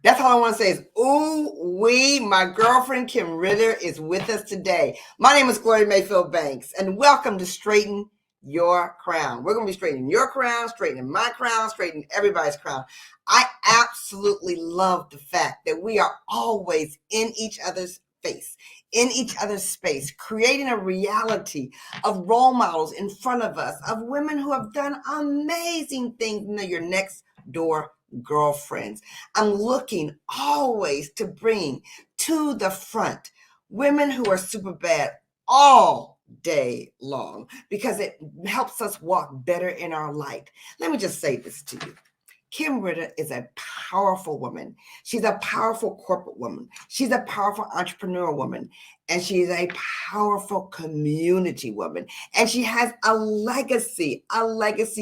That's all I want to say is, ooh, my girlfriend Kim Ritter is with us today. My name is Gloria Mayfield Banks, and welcome to Straighten Your Crown. We're going to be straightening your crown, straightening my crown, straightening everybody's crown. I absolutely love the fact that we are always in each other's face, in each other's space, creating a reality of role models in front of us, of women who have done amazing things. Your next door girlfriends. I'm looking always to bring to the front women who are super bad all day long because it helps us walk better in our light. Let me just say this to you. Kim Ritter is a powerful woman. She's a powerful corporate woman. She's a powerful entrepreneur woman. And she's a powerful community woman. And she has a legacy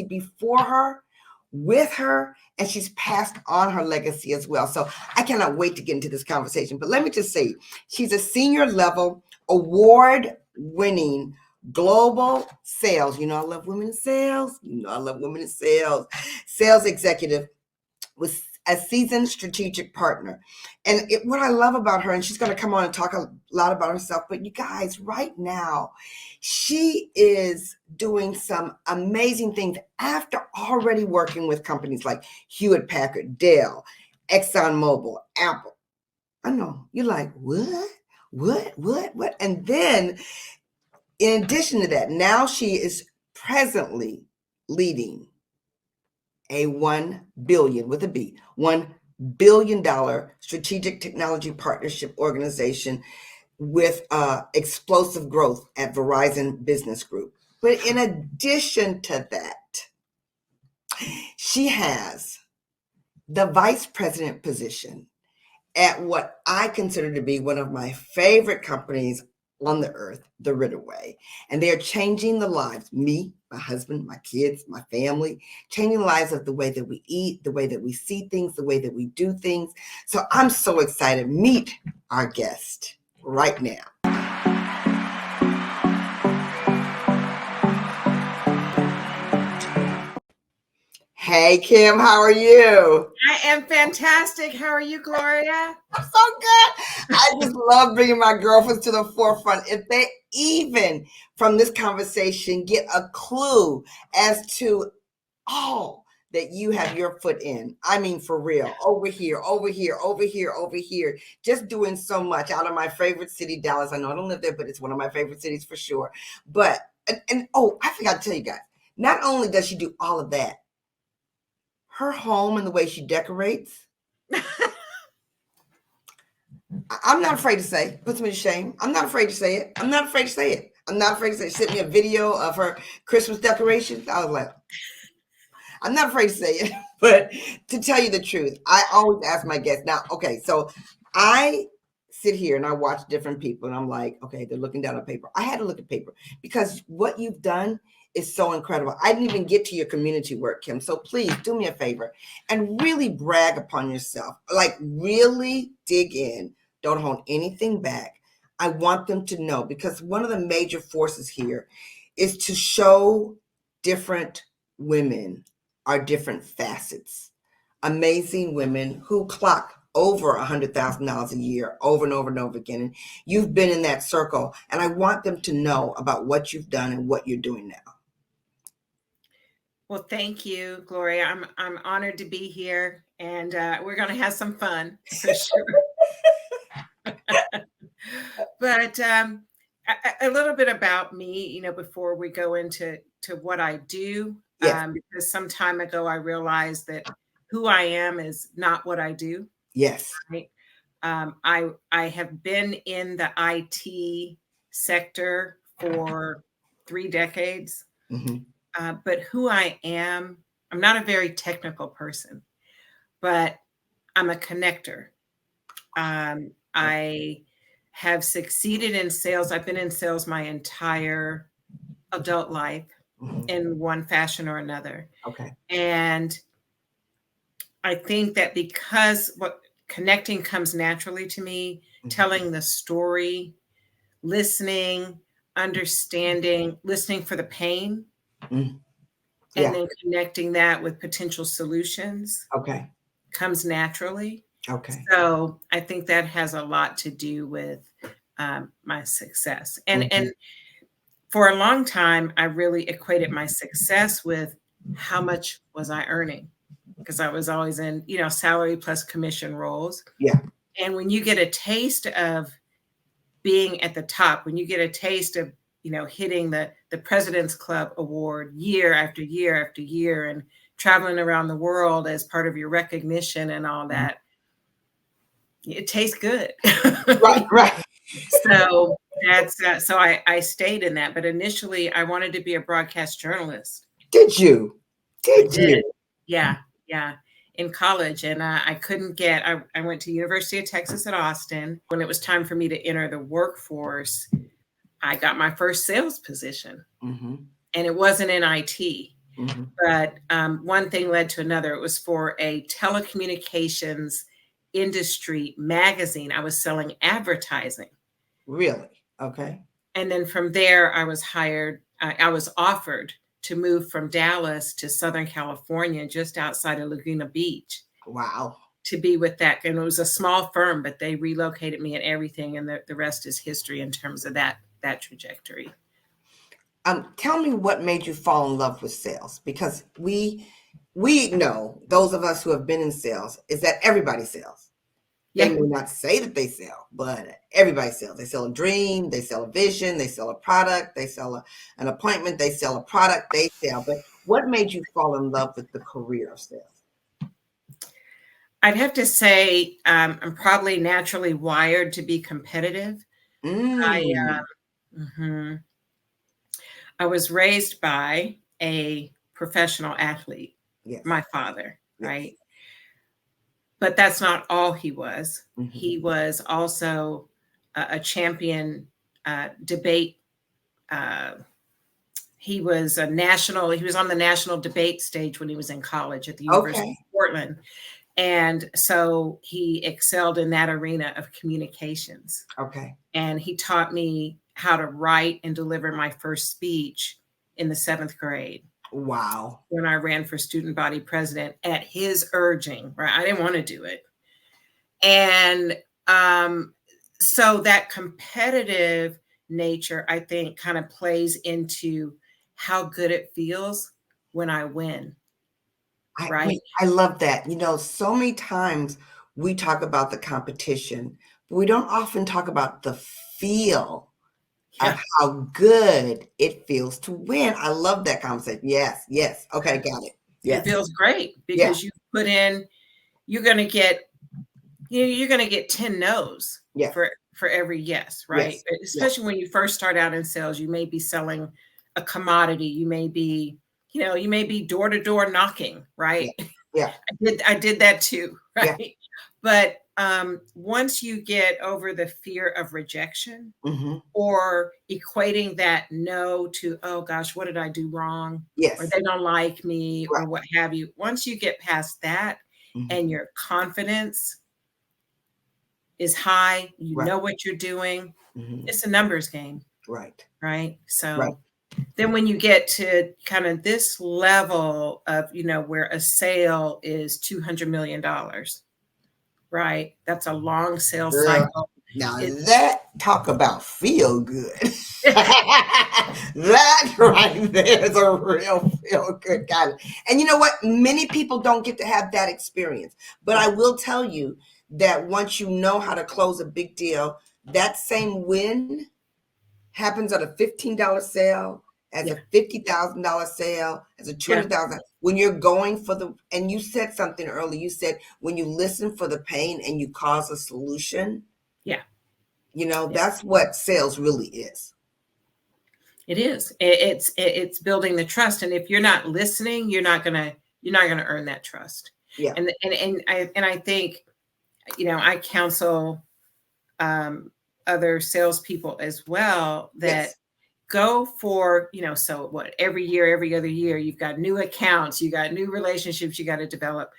before her, with her, and she's passed on her legacy as well. So I cannot wait to get into this conversation. But let me just say, she's a senior level award-winning global sales. I love women in sales. Sales executive with a seasoned strategic partner. And what I love about her, and she's going to come on and talk a lot about herself, but you guys, right now, she is doing some amazing things after already working with companies like Hewlett Packard, Dell, ExxonMobil, Apple. I know, you're like, what? And then, in addition to that, now she is presently leading a $1 billion strategic technology partnership organization with explosive growth at Verizon Business Group. But in addition to that, she has the vice president position at what I consider to be one of my favorite companies on the earth, the Ritter Way. And they are changing the lives, me, my husband, my kids, my family, changing the lives of the way that we eat, the way that we see things, the way that we do things. So I'm so excited. Meet our guest right now. Hey, Kim, how are you? I am fantastic. How are you, Gloria? I'm so good. I just love bringing my girlfriends to the forefront. If they even from this conversation get a clue as to all that you have your foot in. I mean, for real, over here, just doing so much out of my favorite city, Dallas. I know I don't live there, but it's one of my favorite cities for sure. But, and I forgot to tell you guys, not only does she do all of that, her home and the way she decorates, I'm not afraid to say, puts me to shame. I'm not afraid to say it. She sent me a video of her Christmas decorations. I was like, I'm not afraid to say it, but to tell you the truth, I always ask my guests. Now, okay, so I sit here and I watch different people and I'm like, okay, they're looking down on paper. I had to look at paper because what you've done is so incredible. I didn't even get to your community work, Kim. So please do me a favor and really brag upon yourself. Like really dig in. Don't hold anything back. I want them to know because one of the major forces here is to show different women are different facets. Amazing women who clock over $100,000 a year over and over and over again. And you've been in that circle. And I want them to know about what you've done and what you're doing now. Well, thank you, Gloria. I'm honored to be here, and we're going to have some fun for sure. But a little bit about me, before we go into what I do, Yes. Because some time ago I realized that who I am is not what I do. Yes. Right. I have been in the IT sector for 3 decades. Mm-hmm. But who I am, I'm not a very technical person, but I'm a connector. I have succeeded in sales. I've been in sales my entire adult life in one fashion or another. Okay. And I think that because what connecting comes naturally to me, telling the story, listening, understanding, listening for the pain. Yeah. And then connecting that with potential solutions. Okay. Comes naturally. Okay. So I think that has a lot to do with my success. And for a long time, I really equated my success with how much was I earning, because I was always in, salary plus commission roles. Yeah. And when you get a taste of being at the top, when you get a taste of, hitting the President's Club award year after year after year and traveling around the world as part of your recognition and all that, it tastes good. Right. Right. So that's so I stayed in that. But initially, I wanted to be a broadcast journalist. Did you? I Did did. you? Yeah. Yeah. In college. And I couldn't get, I went to University of Texas at Austin. When it was time for me to enter the workforce, I got my first sales position. Mm-hmm. And it wasn't in IT. Mm-hmm. But one thing led to another. It was for a telecommunications industry magazine. I was selling advertising. Really? Okay. And then from there, I was hired. I was offered to move from Dallas to Southern California, just outside of Laguna Beach. Wow. To be with that. And it was a small firm, but they relocated me and everything. And the rest is history in terms of that trajectory. Tell me what made you fall in love with sales, because we know, those of us who have been in sales, is that everybody sells. They may not say that they sell, but everybody sells. They sell a dream, they sell a vision, they sell a product, they sell an appointment, they sell a product, they sell. But what made you fall in love with the career of sales? I'd have to say I'm probably naturally wired to be competitive. I was raised by a professional athlete, Yes. my father, Yes. right? But that's not all he was. Mm-hmm. He was also a champion debate. He was on the national debate stage when he was in college at the University of Portland. And so he excelled in that arena of communications. Okay. And he taught me how to write and deliver my first speech in the 7th grade. Wow. When I ran for student body president at his urging, right? I didn't want to do it. And so that competitive nature, I think, kind of plays into how good it feels when I win. Right. I love that. So many times we talk about the competition, but we don't often talk about the feel of how good it feels to win. I love that conversation. Yes. Yes. Okay. Got it. Yes. It feels great because you put in, you're going to get 10 no's for every yes. Right. Yes. Especially when you first start out in sales, you may be selling a commodity. You may be door to door knocking, right? Yeah. I did that too, right? Yeah. But once you get over the fear of rejection or equating that no to, oh gosh, what did I do wrong? Yes. Or they don't like me or what have you. Once you get past that and your confidence is high, you know what you're doing, it's a numbers game. Right. Right. So then when you get to kind of this level of, where a sale is $200 million, right? That's a long sales cycle. Now talk about feel good. That right there is a real feel good kind of. And you know what? Many people don't get to have that experience. But I will tell you that once you know how to close a big deal, that same win happens at a $15 sale, as a $50,000 sale, as a $20,000. When you're going and you said something earlier, you said when you listen for the pain and you cause a solution. Yeah. That's what sales really is. It is. It's building the trust. And if you're not listening, you're not gonna earn that trust. Yeah. And I think, I counsel other salespeople as well that go for, so what, every year, every other year, you've got new accounts, you got new relationships you got to develop.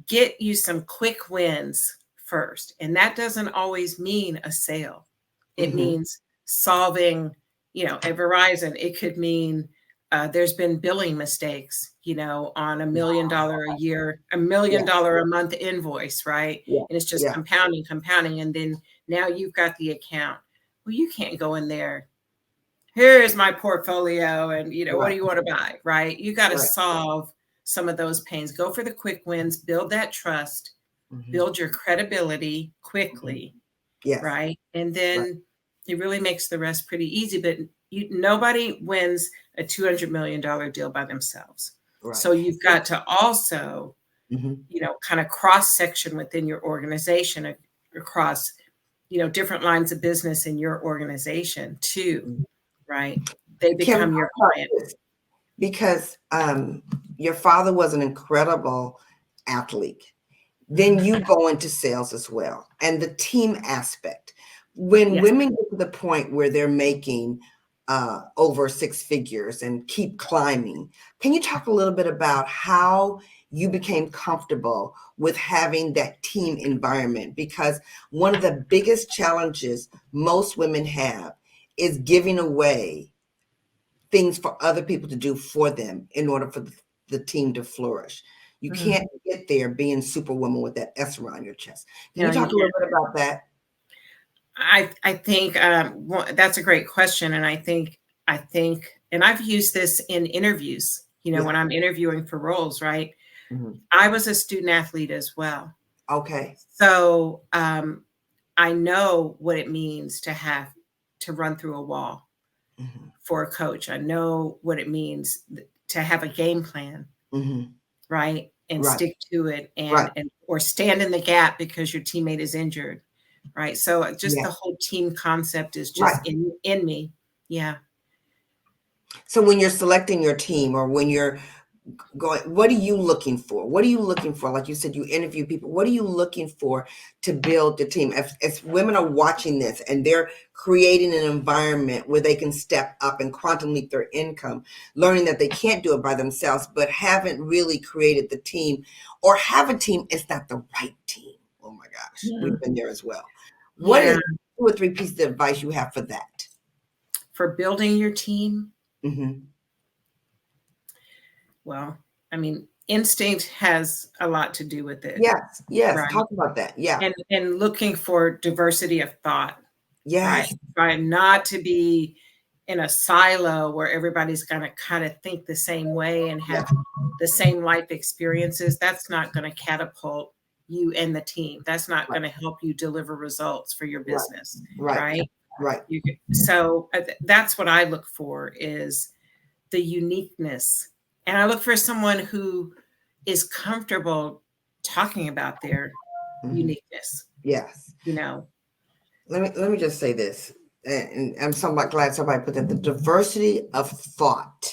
Get you some quick wins first. And that doesn't always mean a sale. It means solving, at Verizon, it could mean there's been billing mistakes, on $1 million a year, $1 million a month invoice, right? Yeah. And it's just compounding. And then now you've got the account. Well, you can't go in there. Here is my portfolio. And, what do you want to buy? Right. You got to solve some of those pains. Go for the quick wins, build that trust, build your credibility quickly. Yes. Right. And then it really makes the rest pretty easy. But nobody wins a $200 million deal by themselves. Right. So you've got to also, kind of cross-section within your organization across, different lines of business in your organization too, right? They become your client. Because your father was an incredible athlete. Then you go into sales as well. And the team aspect. When women get to the point where they're making over six figures and keep climbing, can you talk a little bit about how you became comfortable with having that team environment? Because one of the biggest challenges most women have is giving away things for other people to do for them in order for the team to flourish. You can't get there being superwoman with that S around your chest. Can you talk a little bit about that? I think that's a great question. And I think, and I've used this in interviews, when I'm interviewing for roles, right? I was a student athlete as well. Okay. So I know what it means to have to run through a wall for a coach. I know what it means to have a game plan, right? And stick to it and or stand in the gap because your teammate is injured. Right. So just the whole team concept is just in me. Yeah. So when you're selecting your team or when you're going, what are you looking for? What are you looking for? Like you said, you interview people. What are you looking for to build the team? If women are watching this and they're creating an environment where they can step up and quantum leap their income, learning that they can't do it by themselves, but haven't really created the team or have a team, it's not the right team. Oh my gosh, we've been there as well. What is 2 or 3 pieces of advice you have for that? For building your team? Mm-hmm. Well, I mean, instinct has a lot to do with it. Yes, right? Talk about that. Yeah. And looking for diversity of thought. Yes. Right? Trying not to be in a silo where everybody's going to kind of think the same way and have the same life experiences. That's not going to catapult you and the team. That's not going to help you deliver results for your business. Right. So that's what I look for is the uniqueness. And I look for someone who is comfortable talking about their uniqueness. Yes. Let me just say this. And I'm somewhat glad somebody put that. The diversity of thought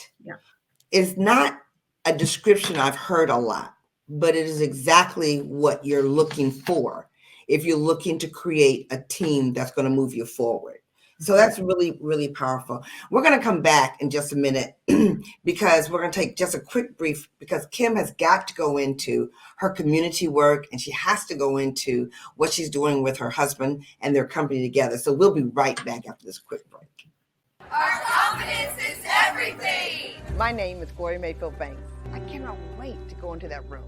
is not a description I've heard a lot, but it is exactly what you're looking for if you're looking to create a team that's going to move you forward. So that's really, really powerful. We're going to come back in just a minute because we're going to take just a quick brief because Kim has got to go into her community work and she has to go into what she's doing with her husband and their company together. So we'll be right back after this quick break. Our confidence is everything. My name is Gloria Mayfield Banks. I cannot wait to go into that room,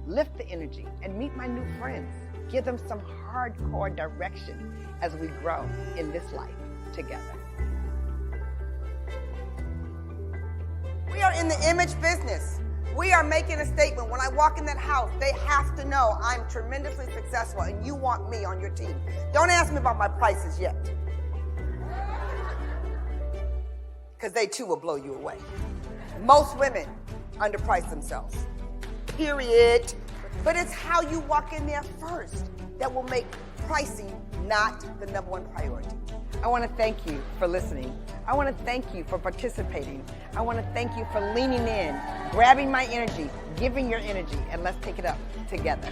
lift the energy, and meet my new friends. Give them some hardcore direction as we grow in this life together. We are in the image business. We are making a statement. When I walk in that house, they have to know I'm tremendously successful and you want me on your team. Don't ask me about my prices yet, because they too will blow you away. Most women underprice themselves, period. But it's how you walk in there first that will make pricing not the number one priority. I want to thank you for listening. I want to thank you for participating. I want to thank you for leaning in, grabbing my energy, giving your energy, and let's take it up together.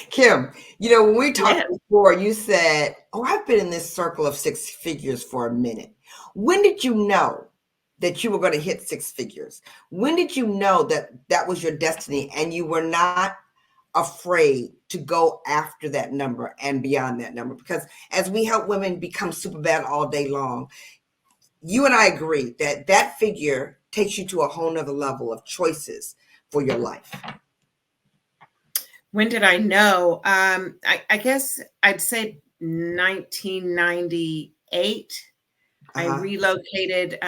Kim, when we talked before, you said, I've been in this circle of six figures for a minute. When did you know that you were going to hit six figures? When did you know that that was your destiny and you were not afraid to go after that number and beyond that number? Because as we help women become super bad all day long, you and I agree that that figure takes you to a whole nother level of choices for your life. When did I know? I guess I'd say 1998. I relocated.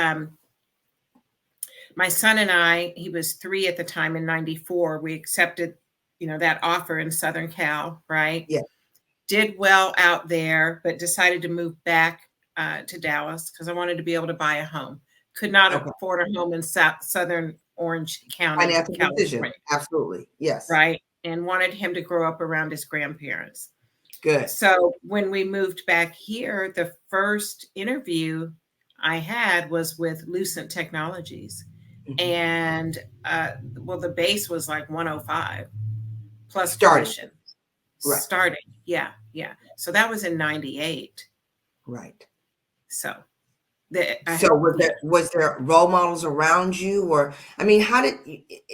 My son and I, he was 3 at the time in 94. We accepted, that offer in Southern Cal, right? Yeah. Did well out there, but decided to move back to Dallas because I wanted to be able to buy a home. Could not afford a home in Southern Orange County, Financial decision. California. Absolutely. Yes. Right. And wanted him to grow up around his grandparents. Good. So when we moved back here, the first interview I had was with Lucent Technologies. And the base was like 105 plus commission. Right. Starting. Yeah. So that was in 98. Right. So was there role models around you? Or, I mean, how did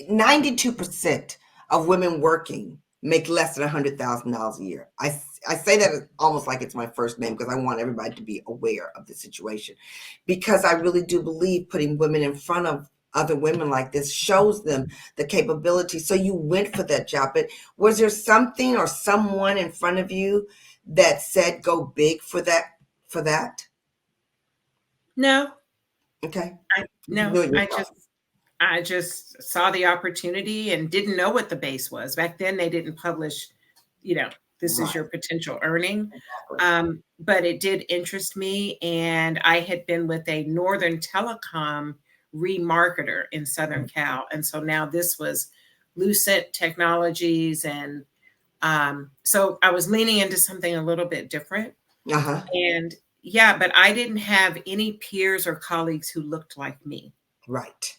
92% of women working make less than $100,000 a year? I say that almost like it's my first name because I want everybody to be aware of the situation, because I really do believe putting women in front of other women like this shows them the capability. So you went for that job, but was there something or someone in front of you that said go big for that? No. Okay. I just saw the opportunity and didn't know what the base was. Back then they didn't publish, this is your potential earning. Exactly. But it did interest me. And I had been with a Northern Telecom remarketer in Southern Cal. And so now this was Lucent Technologies. And so I was leaning into something a little bit different. And but I didn't have any peers or colleagues who looked like me. Right.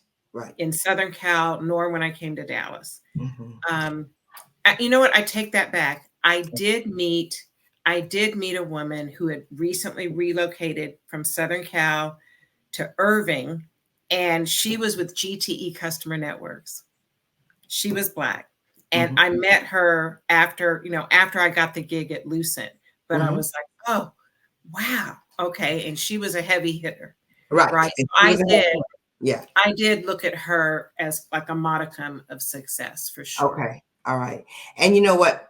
In Southern Cal, nor when I came to Dallas. You know what? I take that back. I did meet a woman who had recently relocated from Southern Cal to Irving, and she was with GTE Customer Networks. She was Black. And I met her after I got the gig at Lucent, but I was like, oh, wow. Okay. And she was a heavy hitter. Right. So I did look at her as like a modicum of success for sure. Okay. All right. And you know what?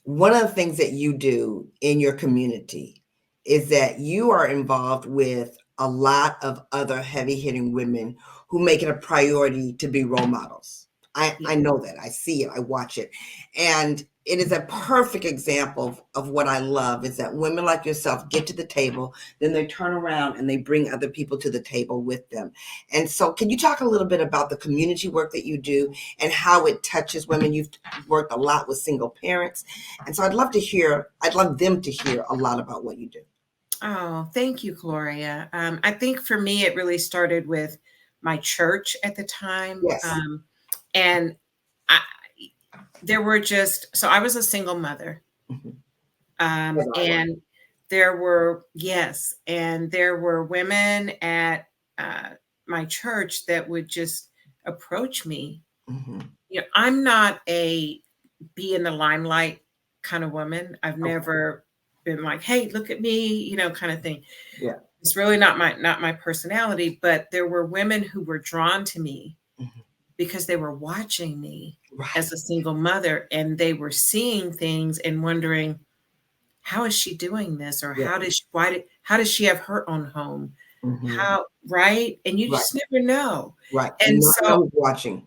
One of the things that you do in your community is that you are involved with a lot of other heavy hitting women who make it a priority to be role models. I know that. I see it. I watch it. And it is a perfect example of what I love, is that women like yourself get to the table, then they turn around and they bring other people to the table with them. And so can you talk a little bit about the community work that you do and how it touches women? You've worked a lot with single parents. And so I'd love them to hear a lot about what you do. Oh, thank you, Gloria. I think for me, it really started with my church at the time. Yes. And I was a single mother. And there were women at my church that would just approach me. I'm not a be in the limelight kind of woman. I've never been like, hey, look at me, kind of thing. Yeah. It's really not my personality, but there were women who were drawn to me because they were watching me as a single mother, and they were seeing things and wondering, how is she doing this? Or how does she have her own home? How, right? And you just never know. Right. And so watching.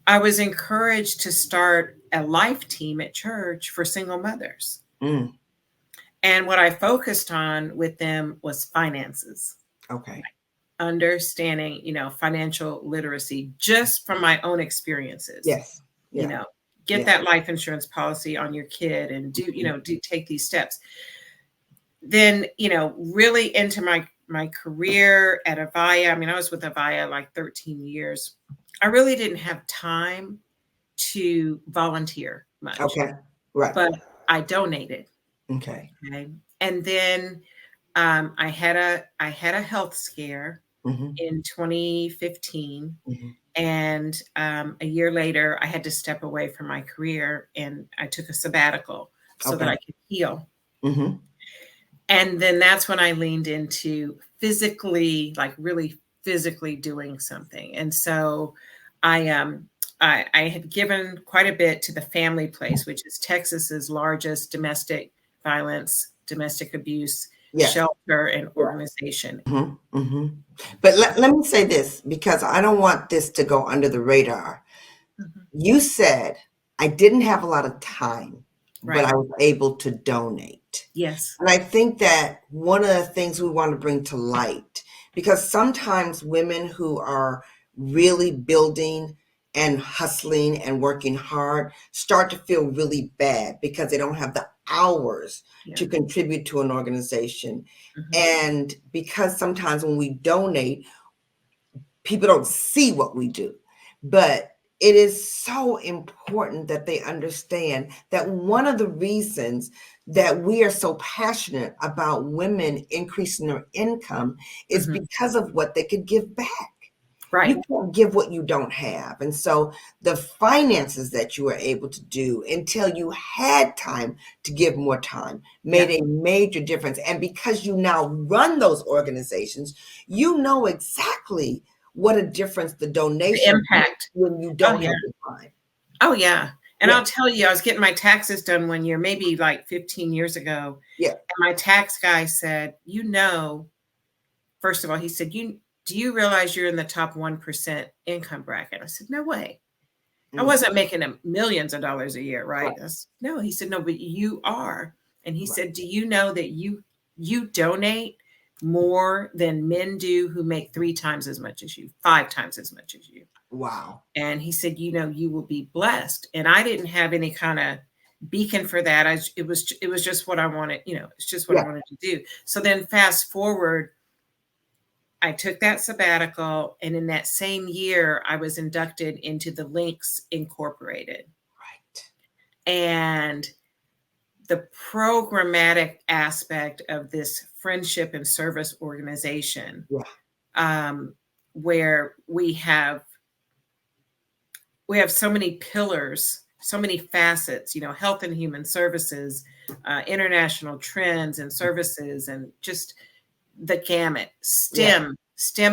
I was encouraged to start a life team at church for single mothers. And what I focused on with them was finances. Okay. Understanding, financial literacy just from my own experiences. Yes. Get that life insurance policy on your kid and do take these steps. Then, really into my career at Avaya. I mean, I was with Avaya like 13 years. I really didn't have time to volunteer much. Okay. Right. But I donated. Okay. And then I had a health scare. in 2015. Mm-hmm. And a year later, I had to step away from my career and I took a sabbatical so that I could heal. Mm-hmm. And then that's when I leaned into physically, like really physically doing something. And so I had given quite a bit to the Family Place, which is Texas's largest domestic violence, domestic abuse shelter and organization. Mm-hmm. Mm-hmm. But let me say this, because I don't want this to go under the radar. Mm-hmm. You said, I didn't have a lot of time, Right. but I was able to donate. Yes. And I think that one of the things we want to bring to light, because sometimes women who are really building and hustling and working hard start to feel really bad because they don't have the hours to contribute to an organization. And because sometimes when we donate, people don't see what we do. But it is so important that they understand that one of the reasons that we are so passionate about women increasing their income is because of what they could give back. Right. You can't give what you don't have. And so the finances that you were able to do until you had time to give more time made a major difference. And because you now run those organizations, you know exactly what a difference the donation impact when you don't have the time. Oh, yeah. And I'll tell you, I was getting my taxes done one year, maybe like 15 years ago. Yeah. And my tax guy said, first of all, he said, do you realize you're in the top 1% income bracket? I said, no way. I wasn't making millions of dollars a year, right? No, he said, no, but you are. And he said, do you know that you donate more than men do who make 3 times as much as you, 5 times as much as you? Wow. And he said, you will be blessed. And I didn't have any kind of beacon for that. It was just what I wanted, it's just what I wanted to do. So then fast forward, I took that sabbatical, and in that same year, I was inducted into the Links Incorporated. Right. And the programmatic aspect of this friendship and service organization, where we have so many pillars, so many facets, health and human services, international trends and services, and just the gamut, STEM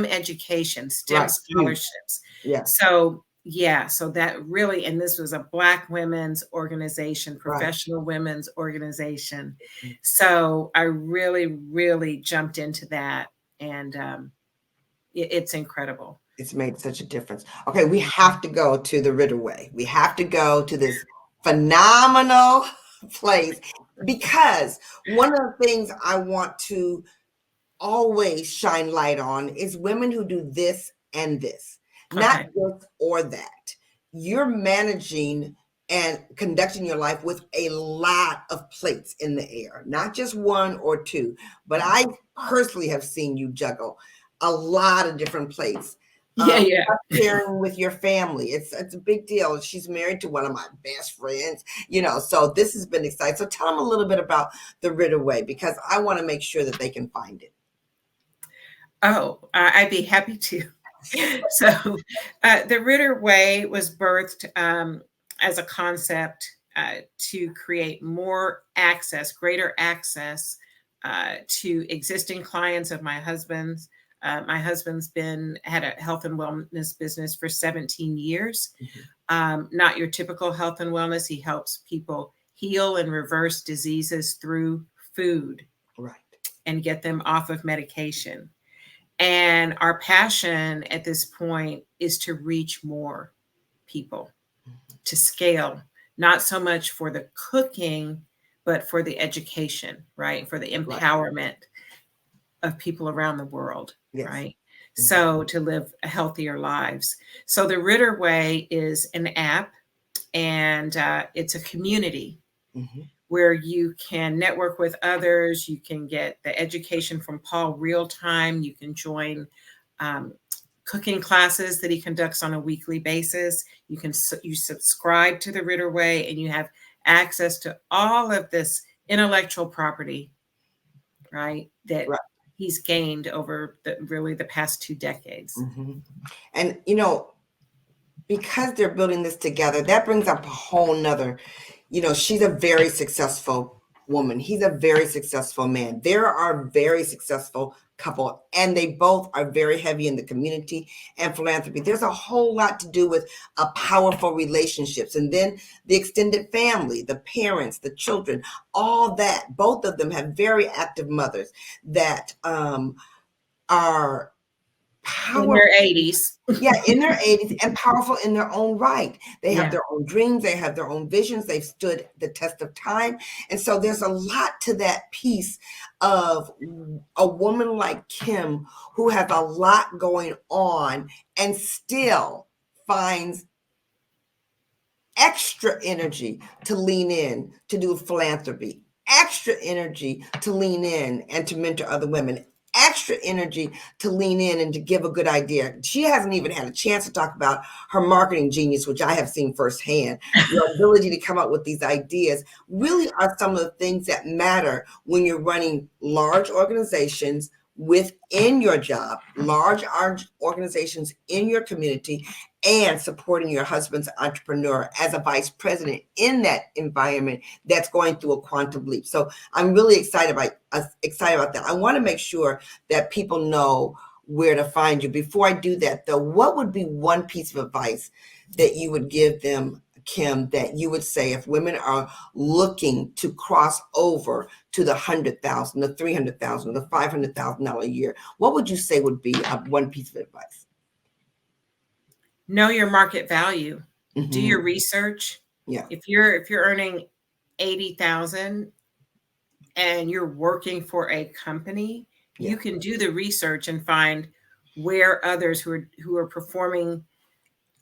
education, STEM scholarships. So that really, and this was a Black women's organization, professional women's organization. So I really, really jumped into that, and it's incredible. It's made such a difference. Okay, we have to go to the Ritter Way. We have to go to this phenomenal place, because one of the things I want to always shine light on is women who do this and this, not this or that. You're managing and conducting your life with a lot of plates in the air, not just 1 or 2, but I personally have seen you juggle a lot of different plates. Sharing with your family. It's a big deal. She's married to one of my best friends, so this has been exciting. So tell them a little bit about the Ritter Way, because I want to make sure that they can find it. Oh, I'd be happy to. So the Ritter Way was birthed as a concept to create more access, greater access to existing clients of my husband's. My husband's had a health and wellness business for 17 years. Not your typical health and wellness. He helps people heal and reverse diseases through food, and get them off of medication. And our passion at this point is to reach more people, to scale, not so much for the cooking, but for the education, right? For the empowerment of people around the world, right? So to live healthier lives. So the Ritter Way is an app, and it's a community where you can network with others. You can get the education from Paul real time. You can join cooking classes that he conducts on a weekly basis. You subscribe to the Ritter Way, and you have access to all of this intellectual property, right? That he's gained over the past 2 decades. Mm-hmm. And, because they're building this together, that brings up a whole nother, she's a very successful woman. He's a very successful man. There are very successful couple, and they both are very heavy in the community and philanthropy. There's a whole lot to do with a powerful relationships, and then the extended family, the parents, the children, all that. Both of them have very active mothers that are In powerful. their 80s. Yeah, in their 80s, and powerful in their own right. They have Yeah. their own dreams. They have their own visions. They've stood the test of time. And so there's a lot to that piece of a woman like Kim who has a lot going on and still finds extra energy to lean in to do philanthropy, extra energy to lean in and to mentor other women, extra energy to lean in and to give a good idea. She hasn't even had a chance to talk about her marketing genius, which I have seen firsthand. Your ability to come up with these ideas really are some of the things that matter when you're running large organizations within your job, large organizations in your community, and supporting your husband's entrepreneur as a vice president in that environment that's going through a quantum leap. So I'm really excited about that. I want to make sure that people know where to find you. Before I do that, though, what would be one piece of advice that you would give them, Kim, that you would say if women are looking to cross over to the 100,000, the 300,000, the $500,000 a year? What would you say would be one piece of advice? Know your market value. Mm-hmm. Do your research. Yeah. If you're earning 80,000 and you're working for a company, Yeah. you can do the research and find where others who are performing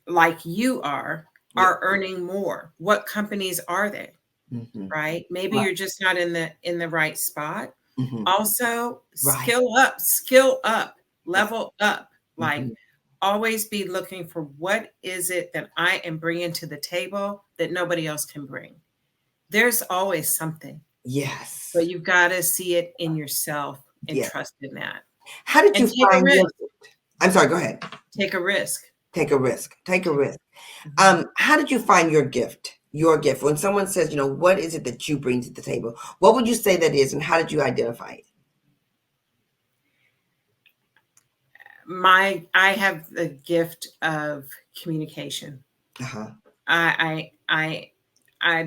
like you are earning more. What companies are they? Mm-hmm. Right? Maybe you're just not in the right spot. Mm-hmm. Also, Right. skill up, level up. Like, Mm-hmm. always be looking for what is it that I am bringing to the table that nobody else can bring. There's always something. Yes. But you've got to see it in yourself and trust in that. How did you find your gift? I'm sorry, go ahead. Take a risk. Take a risk. Take a risk. How did you find your gift? Your gift. When someone says, what is it that you bring to the table? What would you say that is, and how did you identify it? I have the gift of communication. Uh-huh. I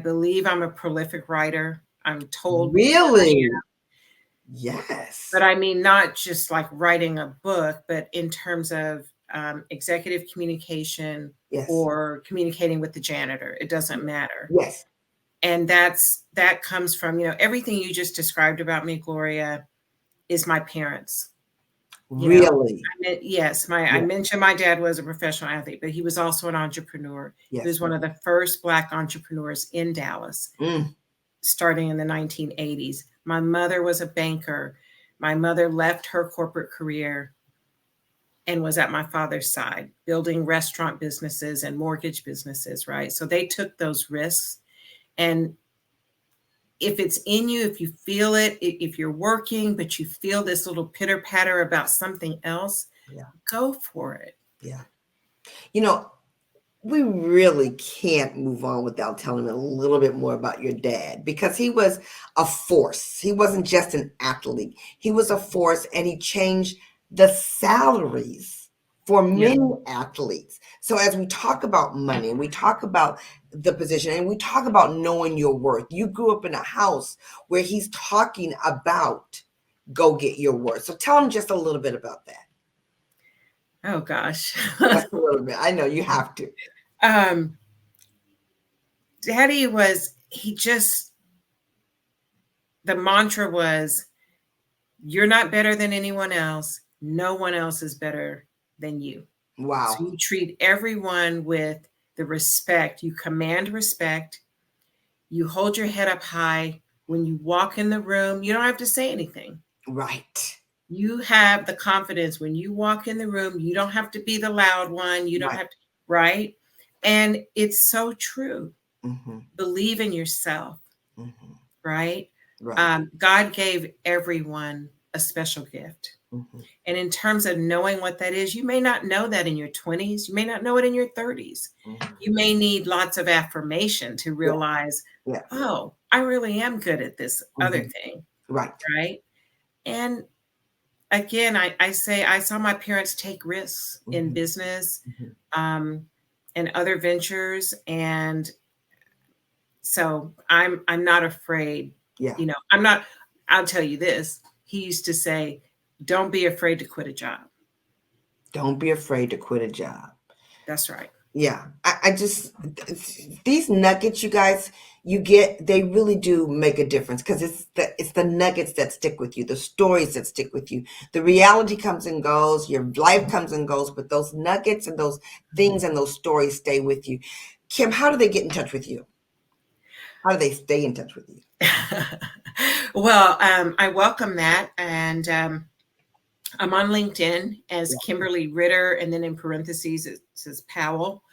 believe I'm a prolific writer. I'm told. Really? Yes. But I mean, not just like writing a book, but in terms of executive communication or communicating with the janitor. It doesn't matter. Yes. And that comes from, everything you just described about me, Gloria, is my parents. Really? Yes. I mentioned my dad was a professional athlete, but he was also an entrepreneur. Yes. He was one of the first Black entrepreneurs in Dallas, starting in the 1980s. My mother was a banker. My mother left her corporate career and was at my father's side, building restaurant businesses and mortgage businesses, right? So they took those risks. And if it's in you, if you feel it, if you're working, but you feel this little pitter patter about something else, go for it. Yeah. We really can't move on without telling a little bit more about your dad, because he was a force. He wasn't just an athlete. He was a force, and he changed the salaries for many athletes. So as we talk about money, and we talk about the position, and we talk about knowing your worth, you grew up in a house where he's talking about go get your worth. So tell him just a little bit about that. Oh, gosh. Just a little bit. I know you have to. Daddy the mantra was, you're not better than anyone else. No one else is better than you. Wow. So you treat everyone with the respect. You command respect. You hold your head up high. When you walk in the room, you don't have to say anything. Right. You have the confidence. When you walk in the room, you don't have to be the loud one. You don't have to, right? And it's so true. Mm-hmm. Believe in yourself, right? Right. God gave everyone a special gift. Mm-hmm. And in terms of knowing what that is, you may not know that in your 20s. You may not know it in your 30s. Mm-hmm. You may need lots of affirmation to realize, Yeah. oh, I really am good at this other thing. Right. Right. And again, I say I saw my parents take risks in business and other ventures. And so I'm not afraid. Yeah. You know, I'll tell you this. He used to say, don't be afraid to quit a job. Don't be afraid to quit a job. That's right. Yeah. I just, these nuggets, you guys, you get, they really do make a difference, because it's the nuggets that stick with you, the stories that stick with you. The reality comes and goes, your life comes and goes, but those nuggets and those things and those stories stay with you. Kim, how do they get in touch with you? How do they stay in touch with you? Well, I welcome that. And I'm on LinkedIn as Kimberly Ritter, and then in parentheses it says Powell,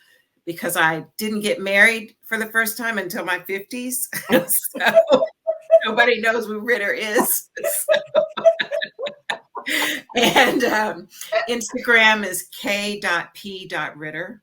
because I didn't get married for the first time until my 50s. So nobody knows who Ritter is. And Instagram is k.p.ritter.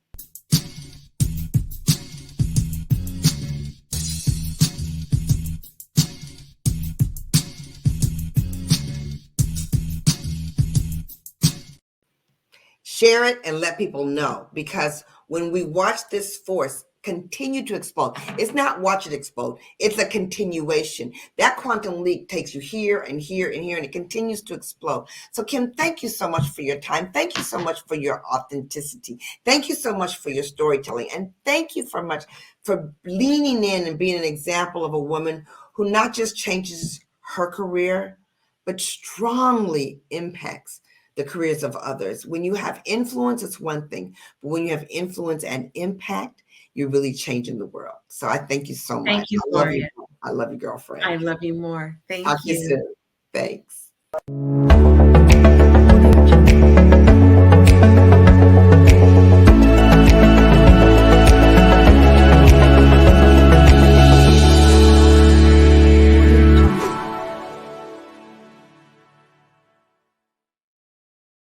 Share it and let people know, because when we watch this force continue to explode, it's not watch it explode, it's a continuation. That quantum leap takes you here and here and here, and it continues to explode. So Kim, thank you so much for your time. Thank you so much for your authenticity. Thank you so much for your storytelling. And thank you so much for leaning in and being an example of a woman who not just changes her career, but strongly impacts the careers of others. When you have influence, it's one thing, but when you have influence and impact, you're really changing the world. So I thank you so much. Thank you, Gloria. I love you, girlfriend. I love you more. Thank Talk to you you. soon. Thanks.